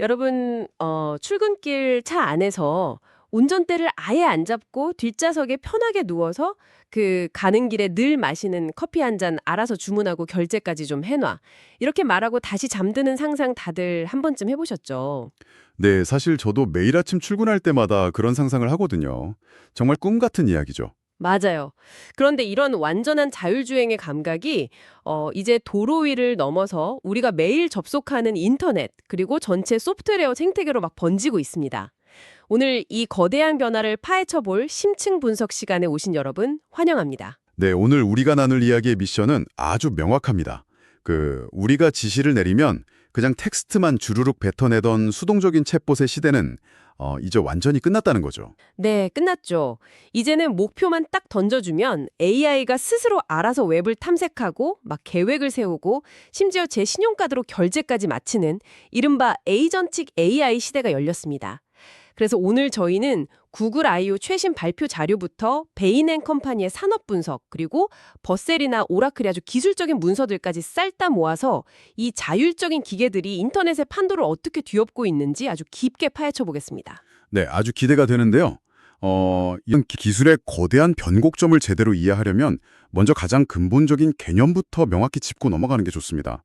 여러분, 출근길 차 안에서 운전대를 아예 안 잡고 뒷좌석에 편하게 누워서 그 가는 길에 늘 마시는 커피 한 잔 알아서 주문하고 결제까지 좀 해놔. 이렇게 말하고 다시 잠드는 상상 다들 한 번쯤 해보셨죠? 네, 사실 저도 매일 아침 출근할 때마다 그런 상상을 하거든요. 정말 꿈 같은 이야기죠. 맞아요. 그런데 이런 완전한 자율주행의 감각이 이제 도로 위를 넘어서 우리가 매일 접속하는 인터넷 그리고 전체 소프트웨어 생태계로 막 번지고 있습니다. 오늘 이 거대한 변화를 파헤쳐 볼 심층 분석 시간에 오신 여러분 환영합니다. 네, 오늘 우리가 나눌 이야기의 미션은 아주 명확합니다. 우리가 지시를 내리면 그냥 텍스트만 주르륵 뱉어내던 수동적인 챗봇의 시대는 이제 완전히 끝났다는 거죠. 네, 끝났죠. 이제는 목표만 딱 던져주면 AI가 스스로 알아서 웹을 탐색하고 막 계획을 세우고 심지어 제 신용카드로 결제까지 마치는 이른바 에이전틱 AI 시대가 열렸습니다. 그래서 오늘 저희는 구글 I/O 최신 발표 자료부터 베인앤컴퍼니의 산업 분석 그리고 버셀이나 오라클의 아주 기술적인 문서들까지 쌀다 모아서 이 자율적인 기계들이 인터넷의 판도를 어떻게 뒤엎고 있는지 아주 깊게 파헤쳐 보겠습니다. 네, 아주 기대가 되는데요. 이런 기술의 거대한 변곡점을 제대로 이해하려면 먼저 가장 근본적인 개념부터 명확히 짚고 넘어가는 게 좋습니다.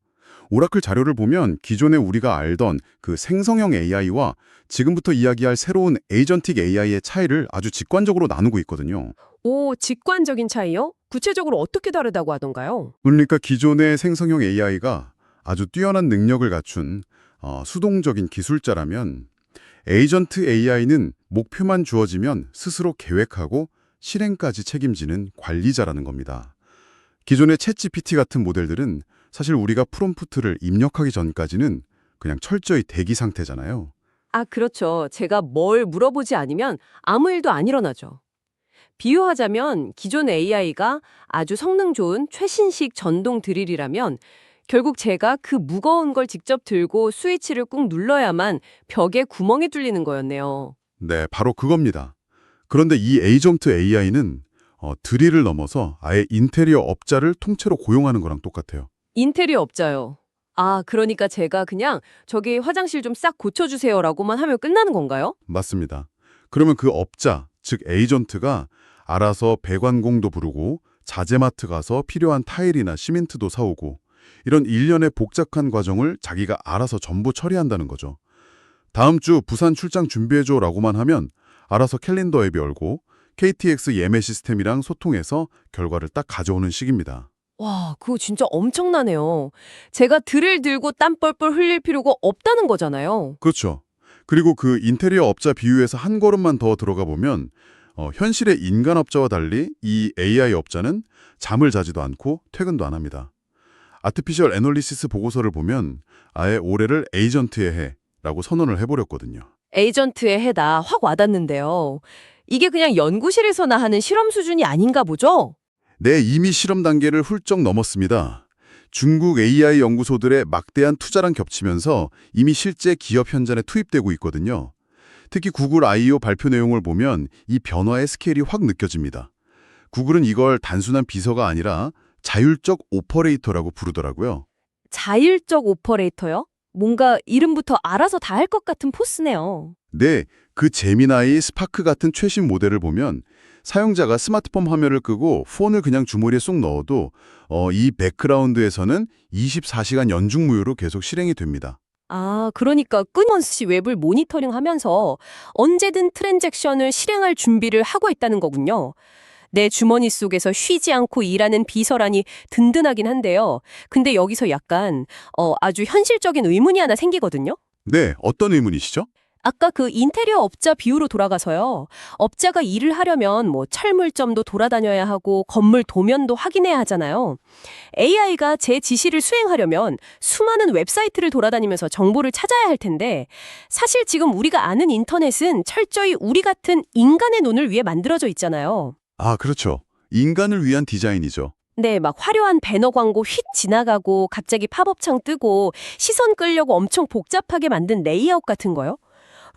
오라클 자료를 보면 기존에 우리가 알던 그 생성형 AI와 지금부터 이야기할 새로운 에이전틱 AI의 차이를 아주 직관적으로 나누고 있거든요. 오, 직관적인 차이요? 구체적으로 어떻게 다르다고 하던가요? 그러니까 기존의 생성형 AI가 아주 뛰어난 능력을 갖춘 수동적인 기술자라면 에이전트 AI는 목표만 주어지면 스스로 계획하고 실행까지 책임지는 관리자라는 겁니다. 기존의 챗GPT 같은 모델들은 사실 우리가 프롬프트를 입력하기 전까지는 그냥 철저히 대기 상태잖아요. 아, 그렇죠. 제가 뭘 물어보지 않으면 아무 일도 안 일어나죠. 비유하자면 기존 AI가 아주 성능 좋은 최신식 전동 드릴이라면 결국 제가 그 무거운 걸 직접 들고 스위치를 꾹 눌러야만 벽에 구멍이 뚫리는 거였네요. 네, 바로 그겁니다. 그런데 이 에이전트 AI는 드릴을 넘어서 아예 인테리어 업자를 통째로 고용하는 거랑 똑같아요. 인테리어 업자요. 아, 그러니까 제가 그냥 저기 화장실 좀 싹 고쳐주세요라고만 하면 끝나는 건가요? 맞습니다. 그러면 그 업자, 즉 에이전트가 알아서 배관공도 부르고 자재마트 가서 필요한 타일이나 시멘트도 사오고 이런 일련의 복잡한 과정을 자기가 알아서 전부 처리한다는 거죠. 다음 주 부산 출장 준비해줘라고만 하면 알아서 캘린더 앱이 열고 KTX 예매 시스템이랑 소통해서 결과를 딱 가져오는 식입니다. 와, 그거 진짜 엄청나네요. 제가 드릴 들고 땀 뻘뻘 흘릴 필요가 없다는 거잖아요. 그렇죠. 그리고 그 인테리어 업자 비유에서 한 걸음만 더 들어가 보면 현실의 인간 업자와 달리 이 AI 업자는 잠을 자지도 않고 퇴근도 안 합니다. 아티피셜 애널리시스 보고서를 보면 아예 올해를 에이전트의 해라고 선언을 해버렸거든요. 에이전트의 해다 확 와닿는데요. 이게 그냥 연구실에서나 하는 실험 수준이 아닌가 보죠? 네, 이미 실험 단계를 훌쩍 넘었습니다. 중국 AI 연구소들의 막대한 투자랑 겹치면서 이미 실제 기업 현장에 투입되고 있거든요. 특히 구글 I/O 발표 내용을 보면 이 변화의 스케일이 확 느껴집니다. 구글은 이걸 단순한 비서가 아니라 자율적 오퍼레이터라고 부르더라고요. 자율적 오퍼레이터요? 뭔가 이름부터 알아서 다 할 것 같은 포스네요. 네, 그 제미나이, 스파크 같은 최신 모델을 보면 사용자가 스마트폰 화면을 끄고 폰을 그냥 주머니에 쏙 넣어도 이 백그라운드에서는 24시간 연중무휴로 계속 실행이 됩니다. 아, 그러니까 끊임없이 웹을 모니터링하면서 언제든 트랜잭션을 실행할 준비를 하고 있다는 거군요. 내 주머니 속에서 쉬지 않고 일하는 비서라니 든든하긴 한데요. 근데 여기서 약간 아주 현실적인 의문이 하나 생기거든요. 네, 어떤 의문이시죠? 아까 그 인테리어 업자 비유로 돌아가서요. 업자가 일을 하려면 뭐 철물점도 돌아다녀야 하고 건물 도면도 확인해야 하잖아요. AI가 제 지시를 수행하려면 수많은 웹사이트를 돌아다니면서 정보를 찾아야 할 텐데 사실 지금 우리가 아는 인터넷은 철저히 우리 같은 인간의 눈을 위해 만들어져 있잖아요. 아, 그렇죠. 인간을 위한 디자인이죠. 네, 막 화려한 배너 광고 휙 지나가고 갑자기 팝업창 뜨고 시선 끌려고 엄청 복잡하게 만든 레이아웃 같은 거요.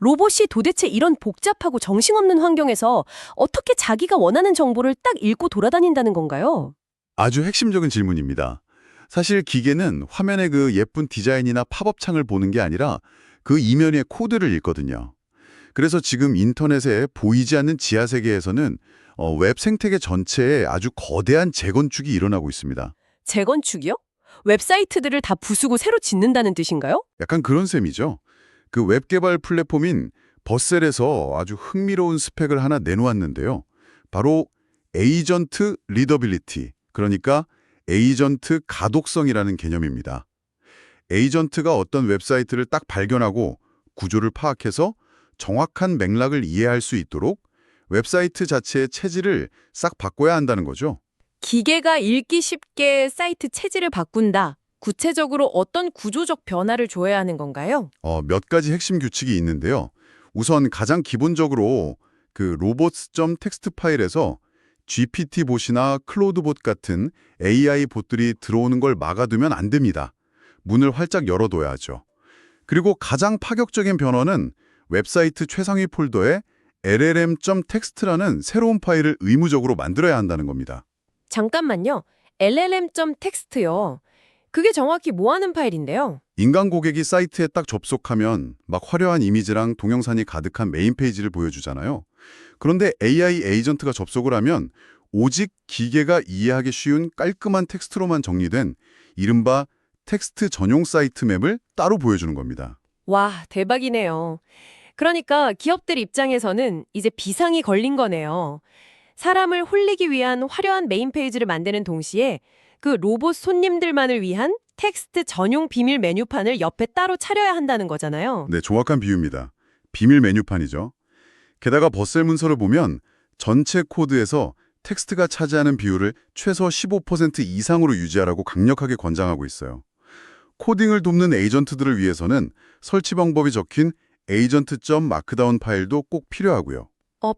로봇이 도대체 이런 복잡하고 정신없는 환경에서 어떻게 자기가 원하는 정보를 딱 읽고 돌아다닌다는 건가요? 아주 핵심적인 질문입니다. 사실 기계는 화면의 그 예쁜 디자인이나 팝업 창을 보는 게 아니라 그 이면의 코드를 읽거든요. 그래서 지금 인터넷에 보이지 않는 지하 세계에서는 웹 생태계 전체에 아주 거대한 재건축이 일어나고 있습니다. 재건축이요? 웹사이트들을 다 부수고 새로 짓는다는 뜻인가요? 약간 그런 셈이죠. 그 웹 개발 플랫폼인 버셀에서 아주 흥미로운 스펙을 하나 내놓았는데요. 바로 에이전트 리더빌리티, 그러니까 에이전트 가독성이라는 개념입니다. 에이전트가 어떤 웹사이트를 딱 발견하고 구조를 파악해서 정확한 맥락을 이해할 수 있도록 웹사이트 자체의 체질을 싹 바꿔야 한다는 거죠. 기계가 읽기 쉽게 사이트 체질을 바꾼다. 구체적으로 어떤 구조적 변화를 줘야 하는 건가요? 몇 가지 핵심 규칙이 있는데요. 우선 가장 기본적으로 그 robots.txt 파일에서 GPT-봇이나 클로드봇 같은 AI 봇들이 들어오는 걸 막아두면 안 됩니다. 문을 활짝 열어둬야 하죠. 그리고 가장 파격적인 변화는 웹사이트 최상위 폴더에 llm.txt라는 새로운 파일을 의무적으로 만들어야 한다는 겁니다. 잠깐만요. llm.txt요. 그게 정확히 뭐 하는 파일인데요? 인간 고객이 사이트에 딱 접속하면 막 화려한 이미지랑 동영상이 가득한 메인 페이지를 보여주잖아요. 그런데 AI 에이전트가 접속을 하면 오직 기계가 이해하기 쉬운 깔끔한 텍스트로만 정리된 이른바 텍스트 전용 사이트 맵을 따로 보여주는 겁니다. 와, 대박이네요. 그러니까 기업들 입장에서는 이제 비상이 걸린 거네요. 사람을 홀리기 위한 화려한 메인 페이지를 만드는 동시에 그 로봇 손님들만을 위한 텍스트 전용 비밀 메뉴판을 옆에 따로 차려야 한다는 거잖아요. 네, 정확한 비유입니다. 비밀 메뉴판이죠. 게다가 버셀 문서를 보면 전체 코드에서 텍스트가 차지하는 비율을 최소 15% 이상으로 유지하라고 강력하게 권장하고 있어요. 코딩을 돕는 에이전트들을 위해서는 설치 방법이 적힌 agent.markdown 파일도 꼭 필요하고요.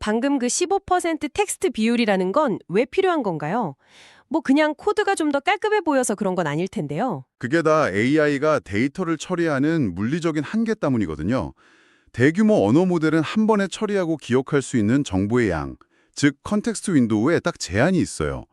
방금 그 15% 텍스트 비율이라는 건 왜 필요한 건가요? 뭐 그냥 코드가 좀 더 깔끔해 보여서 그런 건 아닐 텐데요. 그게 다 AI가 데이터를 처리하는 물리적인 한계 때문이거든요. 대규모 언어 모델은 한 번에 처리하고 기억할 수 있는 정보의 양, 즉 컨텍스트 윈도우에 딱 제한이 있어요.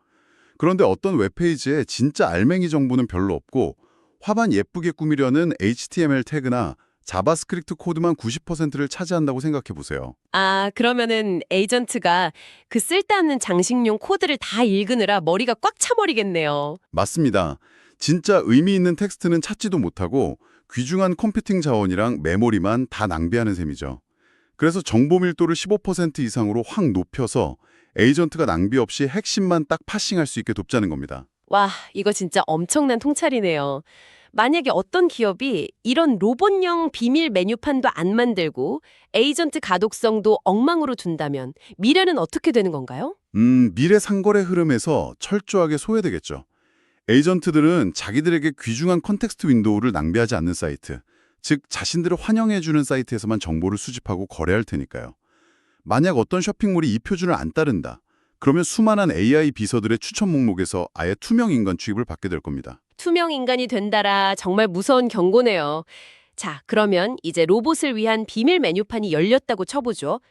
그런데 어떤 웹페이지에 진짜 알맹이 정보는 별로 없고 화반 예쁘게 꾸미려는 HTML 태그나 자바스크립트 코드만 90%를 차지한다고 생각해 보세요. 아, 그러면은 에이전트가 그 쓸데없는 장식용 코드를 다 읽으느라 머리가 꽉 차버리겠네요. 맞습니다. 진짜 의미 있는 텍스트는 찾지도 못하고 귀중한 컴퓨팅 자원이랑 메모리만 다 낭비하는 셈이죠. 그래서 정보 밀도를 15% 이상으로 확 높여서 에이전트가 낭비 없이 핵심만 딱 파싱할 수 있게 돕자는 겁니다. 와, 이거 진짜 엄청난 통찰이네요. 만약에 어떤 기업이 이런 로봇용 비밀 메뉴판도 안 만들고 에이전트 가독성도 엉망으로 둔다면 미래는 어떻게 되는 건가요? 미래 상거래 흐름에서 철저하게 소외되겠죠. 에이전트들은 자기들에게 귀중한 컨텍스트 윈도우를 낭비하지 않는 사이트, 즉 자신들을 환영해주는 사이트에서만 정보를 수집하고 거래할 테니까요. 만약 어떤 쇼핑몰이 이 표준을 안 따른다. 그러면 수많은 AI 비서들의 추천 목록에서 아예 투명 인간 취급을 받게 될 겁니다. 투명 인간이 된다라 정말 무서운 경고네요. 자, 그러면 이제 로봇을 위한 비밀 메뉴판이 열렸다고 쳐보죠.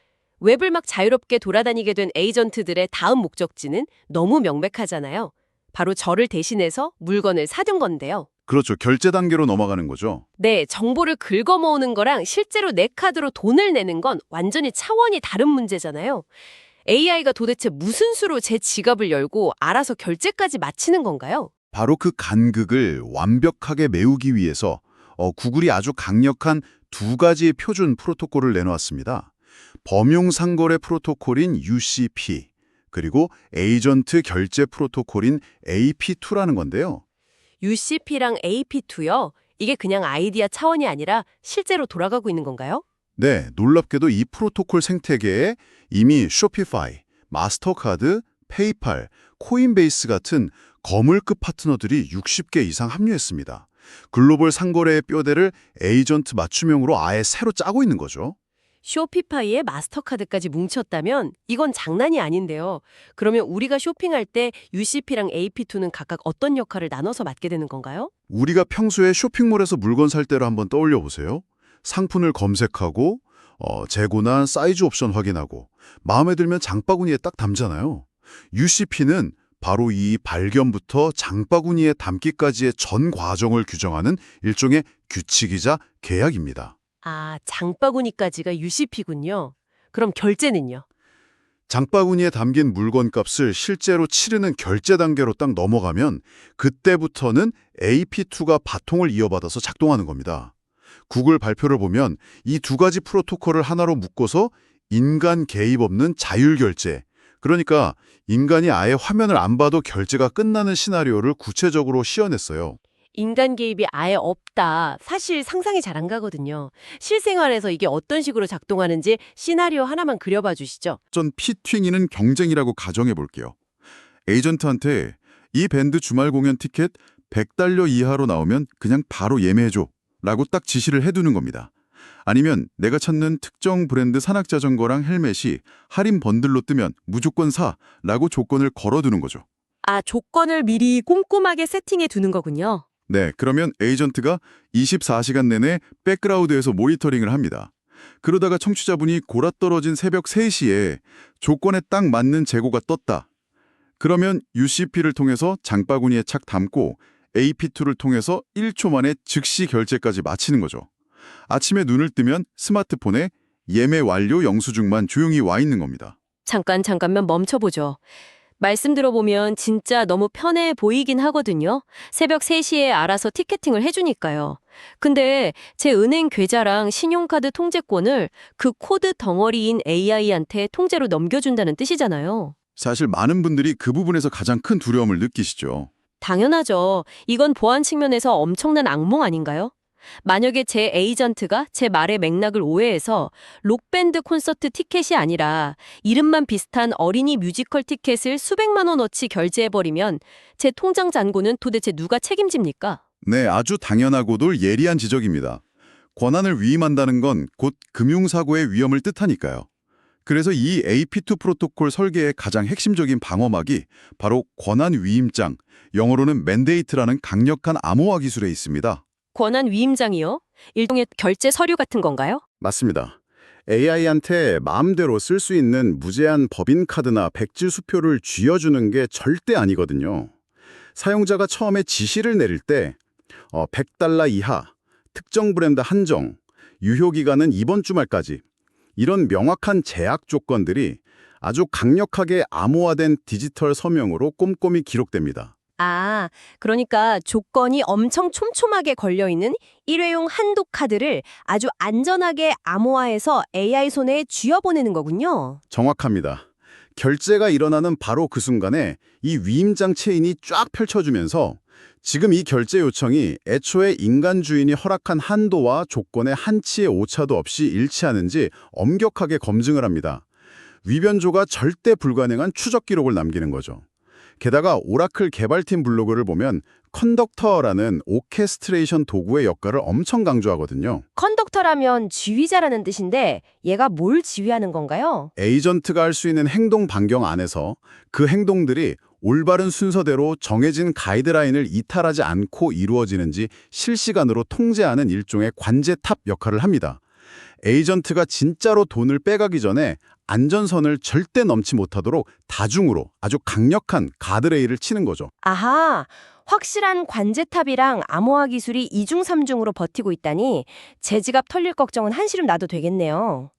웹을 막 자유롭게 돌아다니게 된 에이전트들의 다음 목적지는 너무 명백하잖아요. 바로 저를 대신해서 물건을 사둔 건데요. 그렇죠. 결제 단계로 넘어가는 거죠. 네, 정보를 긁어모으는 거랑 실제로 내 카드로 돈을 내는 건 완전히 차원이 다른 문제잖아요. AI가 도대체 무슨 수로 제 지갑을 열고 알아서 결제까지 마치는 건가요? 바로 그 간극을 완벽하게 메우기 위해서 구글이 아주 강력한 두 가지의 표준 프로토콜을 내놓았습니다. 범용 상거래 프로토콜인 UCP, 그리고 에이전트 결제 프로토콜인 AP2라는 건데요. UCP랑 AP2요? 이게 그냥 아이디어 차원이 아니라 실제로 돌아가고 있는 건가요? 네, 놀랍게도 이 프로토콜 생태계에 이미 쇼피파이, 마스터카드, 페이팔, 코인베이스 같은 거물급 파트너들이 60개 이상 합류했습니다. 글로벌 상거래의 뼈대를 에이전트 맞춤형으로 아예 새로 짜고 있는 거죠. 쇼피파이에 마스터카드까지 뭉쳤다면 이건 장난이 아닌데요. 그러면 우리가 쇼핑할 때 UCP랑 AP2는 각각 어떤 역할을 나눠서 맡게 되는 건가요? 우리가 평소에 쇼핑몰에서 물건 살 때로 한번 떠올려 보세요. 상품을 검색하고 재고나 사이즈 옵션 확인하고 마음에 들면 장바구니에 딱 담잖아요. UCP는 바로 이 발견부터 장바구니에 담기까지의 전 과정을 규정하는 일종의 규칙이자 계약입니다. 아, 장바구니까지가 UCP군요. 그럼 결제는요? 장바구니에 담긴 물건값을 실제로 치르는 결제 단계로 딱 넘어가면 그때부터는 AP2가 바통을 이어받아서 작동하는 겁니다. 구글 발표를 보면 이 두 가지 프로토콜을 하나로 묶어서 인간 개입 없는 자율결제, 그러니까 인간이 아예 화면을 안 봐도 결제가 끝나는 시나리오를 구체적으로 시연했어요. 인간 개입이 아예 없다. 사실 상상이 잘 안 가거든요. 실생활에서 이게 어떤 식으로 작동하는지 시나리오 하나만 그려봐 주시죠. 전 피튀기는 경쟁이라고 가정해 볼게요. 에이전트한테 이 밴드 주말 공연 티켓 100달러 이하로 나오면 그냥 바로 예매해줘 라고 딱 지시를 해두는 겁니다. 아니면 내가 찾는 특정 브랜드 산악자전거랑 헬멧이 할인 번들로 뜨면 무조건 사 라고 조건을 걸어두는 거죠. 아, 조건을 미리 꼼꼼하게 세팅해 두는 거군요. 네, 그러면 에이전트가 24시간 내내 백그라운드에서 모니터링을 합니다. 그러다가 청취자분이 골아떨어진 새벽 3시에 조건에 딱 맞는 재고가 떴다. 그러면 UCP를 통해서 장바구니에 착 담고 AP2를 통해서 1초 만에 즉시 결제까지 마치는 거죠. 아침에 눈을 뜨면 스마트폰에 예매 완료 영수증만 조용히 와 있는 겁니다. 잠깐만 멈춰보죠. 말씀 들어보면 진짜 너무 편해 보이긴 하거든요. 새벽 3시에 알아서 티켓팅을 해주니까요. 근데 제 은행 계좌랑 신용카드 통제권을 그 코드 덩어리인 AI한테 통째로 넘겨준다는 뜻이잖아요. 사실 많은 분들이 그 부분에서 가장 큰 두려움을 느끼시죠. 당연하죠. 이건 보안 측면에서 엄청난 악몽 아닌가요? 만약에 제 에이전트가 제 말의 맥락을 오해해서 록밴드 콘서트 티켓이 아니라 이름만 비슷한 어린이 뮤지컬 티켓을 수백만 원어치 결제해버리면 제 통장 잔고는 도대체 누가 책임집니까? 네, 아주 당연하고도 예리한 지적입니다. 권한을 위임한다는 건 곧 금융사고의 위험을 뜻하니까요. 그래서 이 AP2 프로토콜 설계의 가장 핵심적인 방어막이 바로 권한 위임장, 영어로는 맨데이트라는 강력한 암호화 기술에 있습니다. 권한 위임장이요? 일종의 결제 서류 같은 건가요? 맞습니다. AI한테 마음대로 쓸 수 있는 무제한 법인카드나 백지 수표를 쥐어주는 게 절대 아니거든요. 사용자가 처음에 지시를 내릴 때 100달러 이하, 특정 브랜드 한정, 유효기간은 이번 주말까지 이런 명확한 제약 조건들이 아주 강력하게 암호화된 디지털 서명으로 꼼꼼히 기록됩니다. 아, 그러니까 조건이 엄청 촘촘하게 걸려있는 일회용 한도 카드를 아주 안전하게 암호화해서 AI 손에 쥐어보내는 거군요. 정확합니다. 결제가 일어나는 바로 그 순간에 이 위임장 체인이 쫙 펼쳐주면서 지금 이 결제 요청이 애초에 인간 주인이 허락한 한도와 조건의 한치의 오차도 없이 일치하는지 엄격하게 검증을 합니다. 위변조가 절대 불가능한 추적 기록을 남기는 거죠. 게다가 오라클 개발팀 블로그를 보면 컨덕터라는 오케스트레이션 도구의 역할을 엄청 강조하거든요. 컨덕터라면 지휘자라는 뜻인데 얘가 뭘 지휘하는 건가요? 에이전트가 할 수 있는 행동 반경 안에서 그 행동들이 올바른 순서대로 정해진 가이드라인을 이탈하지 않고 이루어지는지 실시간으로 통제하는 일종의 관제탑 역할을 합니다. 에이전트가 진짜로 돈을 빼가기 전에 안전선을 절대 넘지 못하도록 다중으로 아주 강력한 가드레일을 치는 거죠. 아하, 확실한 관제탑이랑 암호화 기술이 이중삼중으로 버티고 있다니 제 지갑 털릴 걱정은 한시름 놔도 되겠네요.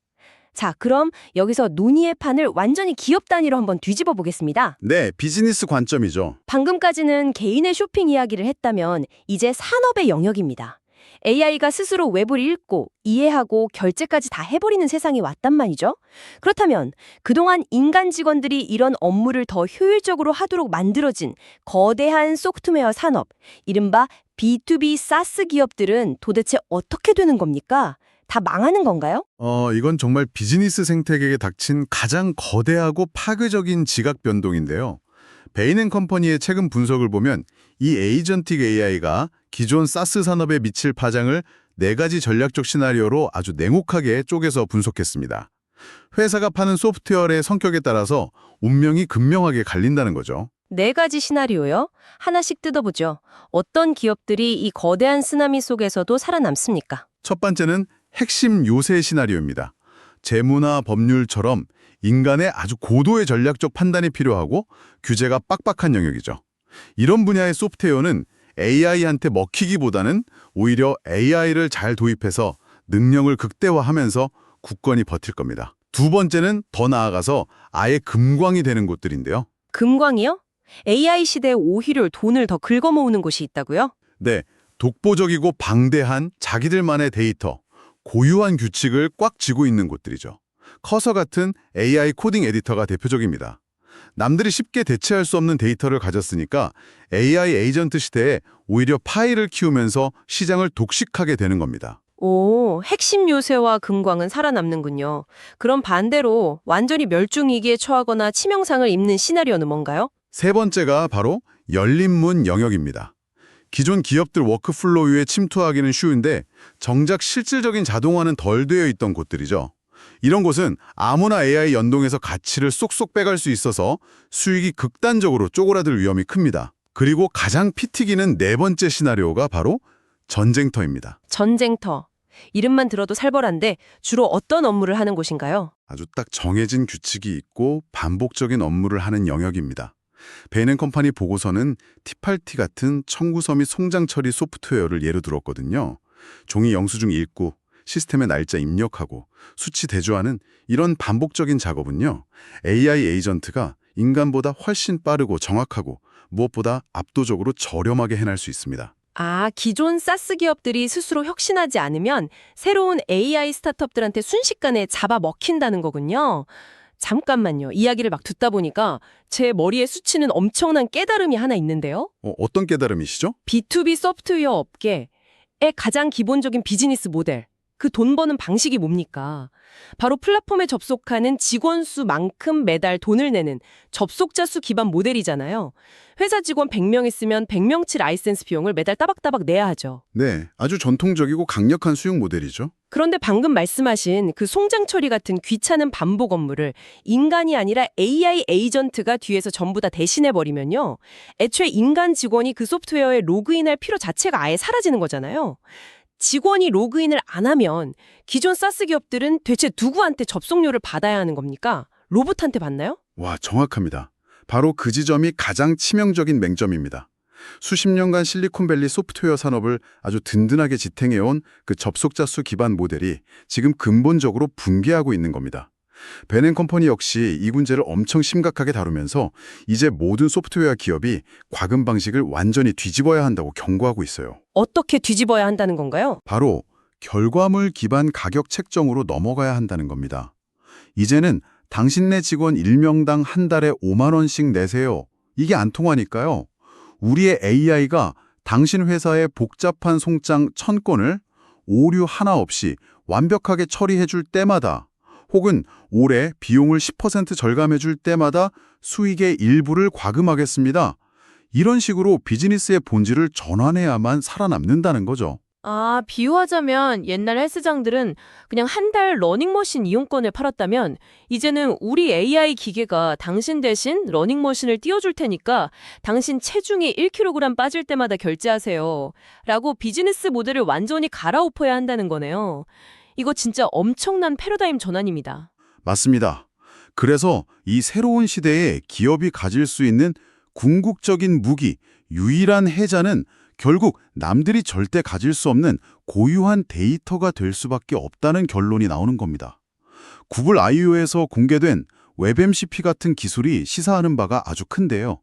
자, 그럼 여기서 논의의 판을 완전히 기업 단위로 한번 뒤집어 보겠습니다. 네, 비즈니스 관점이죠. 방금까지는 개인의 쇼핑 이야기를 했다면 이제 산업의 영역입니다. AI가 스스로 웹을 읽고 이해하고 결제까지 다 해버리는 세상이 왔단 말이죠. 그렇다면 그동안 인간 직원들이 이런 업무를 더 효율적으로 하도록 만들어진 거대한 소프트웨어 산업, 이른바 B2B 사스 기업들은 도대체 어떻게 되는 겁니까? 다 망하는 건가요? 이건 정말 비즈니스 생태계에 닥친 가장 거대하고 파괴적인 지각 변동인데요. 베인앤컴퍼니의 최근 분석을 보면 이 에이전틱 AI가 기존 사스 산업에 미칠 파장을 4가지 전략적 시나리오로 아주 냉혹하게 쪼개서 분석했습니다. 회사가 파는 소프트웨어의 성격에 따라서 운명이 극명하게 갈린다는 거죠. 4가지 시나리오요? 하나씩 뜯어보죠. 어떤 기업들이 이 거대한 쓰나미 속에서도 살아남습니까? 첫 번째는 핵심 요새 시나리오입니다. 재무나 법률처럼 인간의 아주 고도의 전략적 판단이 필요하고 규제가 빡빡한 영역이죠. 이런 분야의 소프트웨어는 AI한테 먹히기보다는 오히려 AI를 잘 도입해서 능력을 극대화하면서 굳건히 버틸 겁니다. 두 번째는 더 나아가서 아예 금광이 되는 곳들인데요. 금광이요? AI 시대에 오히려 돈을 더 긁어모으는 곳이 있다고요? 네, 독보적이고 방대한 자기들만의 데이터, 고유한 규칙을 꽉 쥐고 있는 곳들이죠. 커서 같은 AI 코딩 에디터가 대표적입니다. 남들이 쉽게 대체할 수 없는 데이터를 가졌으니까 AI 에이전트 시대에 오히려 파일을 키우면서 시장을 독식하게 되는 겁니다. 오, 핵심 요새와 금광은 살아남는군요. 그럼 반대로 완전히 멸종위기에 처하거나 치명상을 입는 시나리오는 뭔가요? 세 번째가 바로 열린 문 영역입니다. 기존 기업들 워크플로우에 침투하기는 쉬운데 정작 실질적인 자동화는 덜 되어 있던 곳들이죠. 이런 곳은 아무나 AI 연동해서 가치를 쏙쏙 빼갈 수 있어서 수익이 극단적으로 쪼그라들 위험이 큽니다. 그리고 가장 피 튀기는 네 번째 시나리오가 바로 전쟁터입니다. 전쟁터. 이름만 들어도 살벌한데 주로 어떤 업무를 하는 곳인가요? 아주 딱 정해진 규칙이 있고 반복적인 업무를 하는 영역입니다. 베인앤컴퍼니 보고서는 T8T 같은 청구서 및 송장 처리 소프트웨어를 예로 들었거든요. 종이 영수증 읽고 시스템의 날짜 입력하고 수치 대조하는 이런 반복적인 작업은요. AI 에이전트가 인간보다 훨씬 빠르고 정확하고 무엇보다 압도적으로 저렴하게 해낼 수 있습니다. 아, 기존 사스 기업들이 스스로 혁신하지 않으면 새로운 AI 스타트업들한테 순식간에 잡아먹힌다는 거군요. 잠깐만요. 이야기를 막 듣다 보니까 제 머리에 스치는 엄청난 깨달음이 하나 있는데요. 어떤 깨달음이시죠? B2B 소프트웨어 업계의 가장 기본적인 비즈니스 모델, 그 돈 버는 방식이 뭡니까? 바로 플랫폼에 접속하는 직원 수만큼 매달 돈을 내는 접속자 수 기반 모델이잖아요. 회사 직원 100명 있으면 100명치 라이센스 비용을 매달 따박따박 내야 하죠. 네, 아주 전통적이고 강력한 수용 모델이죠. 그런데 방금 말씀하신 그 송장 처리 같은 귀찮은 반복 업무를 인간이 아니라 AI 에이전트가 뒤에서 전부 다 대신해버리면요. 애초에 인간 직원이 그 소프트웨어에 로그인할 필요 자체가 아예 사라지는 거잖아요. 직원이 로그인을 안 하면 기존 사스 기업들은 대체 누구한테 접속료를 받아야 하는 겁니까? 로봇한테 받나요? 와, 정확합니다. 바로 그 지점이 가장 치명적인 맹점입니다. 수십 년간 실리콘밸리 소프트웨어 산업을 아주 든든하게 지탱해온 그 접속자 수 기반 모델이 지금 근본적으로 붕괴하고 있는 겁니다. 베인앤컴퍼니 역시 이 문제를 엄청 심각하게 다루면서 이제 모든 소프트웨어 기업이 과금 방식을 완전히 뒤집어야 한다고 경고하고 있어요. 어떻게 뒤집어야 한다는 건가요? 바로 결과물 기반 가격 책정으로 넘어가야 한다는 겁니다. 이제는 당신네 직원 1명당 한 달에 5만 원씩 내세요. 이게 안 통하니까요. 우리의 AI가 당신 회사의 복잡한 송장 1000건을 오류 하나 없이 완벽하게 처리해 줄 때마다 혹은 올해 비용을 10% 절감해 줄 때마다 수익의 일부를 과금하겠습니다. 이런 식으로 비즈니스의 본질을 전환해야만 살아남는다는 거죠. 아, 비유하자면 옛날 헬스장들은 그냥 한 달 러닝머신 이용권을 팔았다면 이제는 우리 AI 기계가 당신 대신 러닝머신을 띄워줄 테니까 당신 체중이 1kg 빠질 때마다 결제하세요. 라고 비즈니스 모델을 완전히 갈아엎어야 한다는 거네요. 이거 진짜 엄청난 패러다임 전환입니다. 맞습니다. 그래서 이 새로운 시대에 기업이 가질 수 있는 궁극적인 무기, 유일한 해자는 결국 남들이 절대 가질 수 없는 고유한 데이터가 될 수밖에 없다는 결론이 나오는 겁니다. 구글 I/O에서 공개된 웹MCP 같은 기술이 시사하는 바가 아주 큰데요.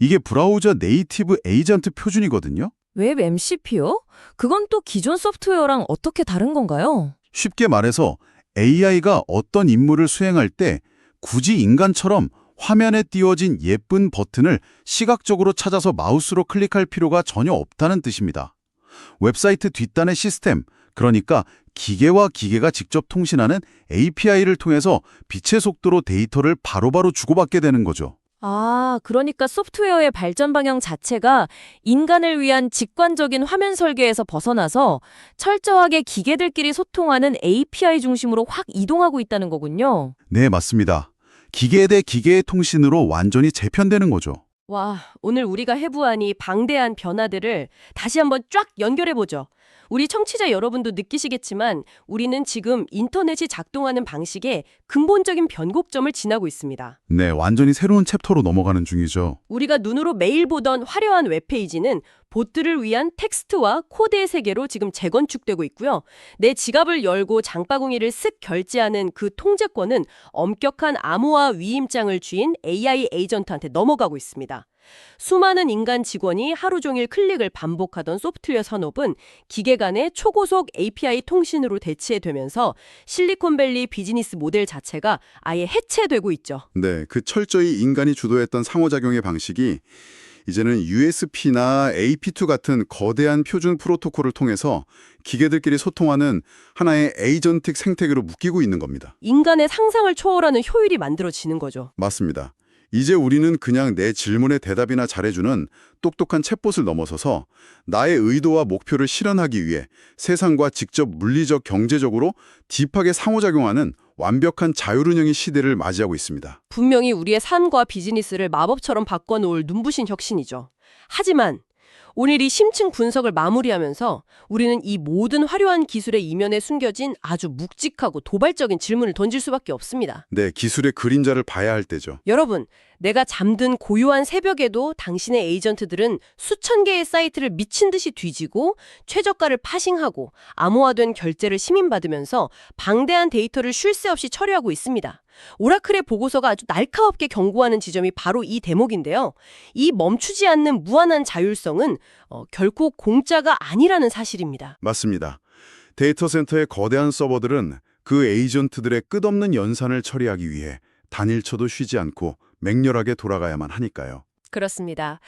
이게 브라우저 네이티브 에이전트 표준이거든요. 웹 MCP요? 그건 또 기존 소프트웨어랑 어떻게 다른 건가요? 쉽게 말해서 AI가 어떤 임무를 수행할 때 굳이 인간처럼 화면에 띄워진 예쁜 버튼을 시각적으로 찾아서 마우스로 클릭할 필요가 전혀 없다는 뜻입니다. 웹사이트 뒷단의 시스템, 그러니까 기계와 기계가 직접 통신하는 API를 통해서 빛의 속도로 데이터를 바로바로 주고받게 되는 거죠. 아, 그러니까 소프트웨어의 발전 방향 자체가 인간을 위한 직관적인 화면 설계에서 벗어나서 철저하게 기계들끼리 소통하는 API 중심으로 확 이동하고 있다는 거군요. 네, 맞습니다. 기계 대 기계의 통신으로 완전히 재편되는 거죠. 와, 오늘 우리가 해부한 이 방대한 변화들을 다시 한번 쫙 연결해보죠. 우리 청취자 여러분도 느끼시겠지만 우리는 지금 인터넷이 작동하는 방식에 근본적인 변곡점을 지나고 있습니다. 네, 완전히 새로운 챕터로 넘어가는 중이죠. 우리가 눈으로 매일 보던 화려한 웹페이지는 봇들을 위한 텍스트와 코드의 세계로 지금 재건축되고 있고요. 내 지갑을 열고 장바구니를 쓱 결제하는 그 통제권은 엄격한 암호화 위임장을 쥐인 AI 에이전트한테 넘어가고 있습니다. 수많은 인간 직원이 하루 종일 클릭을 반복하던 소프트웨어 산업은 기계 간의 초고속 API 통신으로 대체되면서 실리콘밸리 비즈니스 모델 자체가 아예 해체되고 있죠. 네, 그 철저히 인간이 주도했던 상호작용의 방식이 이제는 USP나 AP2 같은 거대한 표준 프로토콜을 통해서 기계들끼리 소통하는 하나의 에이전틱 생태계로 묶이고 있는 겁니다. 인간의 상상을 초월하는 효율이 만들어지는 거죠. 맞습니다. 이제 우리는 그냥 내 질문에 대답이나 잘해주는 똑똑한 챗봇을 넘어서서 나의 의도와 목표를 실현하기 위해 세상과 직접 물리적 경제적으로 딥하게 상호작용하는 완벽한 자율운영의 시대를 맞이하고 있습니다. 분명히 우리의 삶과 비즈니스를 마법처럼 바꿔놓을 눈부신 혁신이죠. 하지만 오늘 이 심층 분석을 마무리하면서 우리는 이 모든 화려한 기술의 이면에 숨겨진 아주 묵직하고 도발적인 질문을 던질 수밖에 없습니다. 네, 기술의 그림자를 봐야 할 때죠. 여러분, 내가 잠든 고요한 새벽에도 당신의 에이전트들은 수천 개의 사이트를 미친 듯이 뒤지고 최저가를 파싱하고 암호화된 결제를 시민받으면서 방대한 데이터를 쉴 새 없이 처리하고 있습니다. 오라클의 보고서가 아주 날카롭게 경고하는 지점이 바로 이 대목인데요. 이 멈추지 않는 무한한 자율성은 결코 공짜가 아니라는 사실입니다. 맞습니다. 데이터 센터의 거대한 서버들은 그 에이전트들의 끝없는 연산을 처리하기 위해 단일초도 쉬지 않고 맹렬하게 돌아가야만 하니까요. 그렇습니다.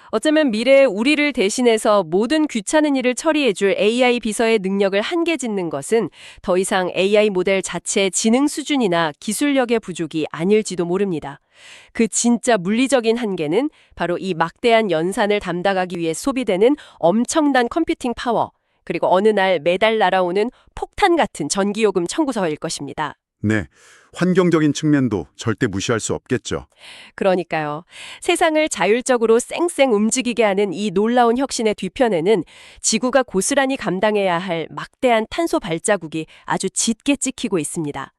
어쩌면 미래에 우리를 대신해서 모든 귀찮은 일을 처리해줄 AI 비서의 능력을 한계짓는 것은 더 이상 AI 모델 자체의 지능 수준이나 기술력의 부족이 아닐지도 모릅니다. 그 진짜 물리적인 한계는 바로 이 막대한 연산을 담당하기 위해 소비되는 엄청난 컴퓨팅 파워, 그리고 어느 날 매달 날아오는 폭탄 같은 전기요금 청구서일 것입니다. 네, 환경적인 측면도 절대 무시할 수 없겠죠. 그러니까요. 세상을 자율적으로 쌩쌩 움직이게 하는 이 놀라운 혁신의 뒤편에는 지구가 고스란히 감당해야 할 막대한 탄소 발자국이 아주 짙게 찍히고 있습니다.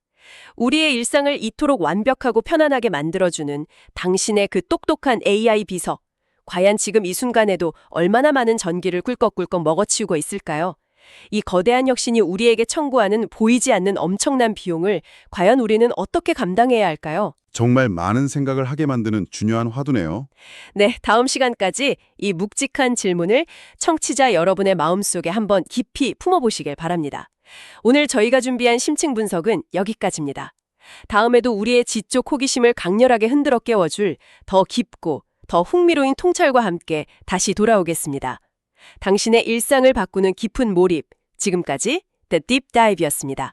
우리의 일상을 이토록 완벽하고 편안하게 만들어주는 당신의 그 똑똑한 AI 비서, 과연 지금 이 순간에도 얼마나 많은 전기를 꿀꺽꿀꺽 먹어치우고 있을까요? 이 거대한 혁신이 우리에게 청구하는 보이지 않는 엄청난 비용을 과연 우리는 어떻게 감당해야 할까요? 정말 많은 생각을 하게 만드는 중요한 화두네요. 네, 다음 시간까지 이 묵직한 질문을 청취자 여러분의 마음속에 한번 깊이 품어보시길 바랍니다. 오늘 저희가 준비한 심층 분석은 여기까지입니다. 다음에도 우리의 지적 호기심을 강렬하게 흔들어 깨워줄 더 깊고 더 흥미로운 통찰과 함께 다시 돌아오겠습니다. 당신의 일상을 바꾸는 깊은 몰입, 지금까지 The Deep Dive였습니다.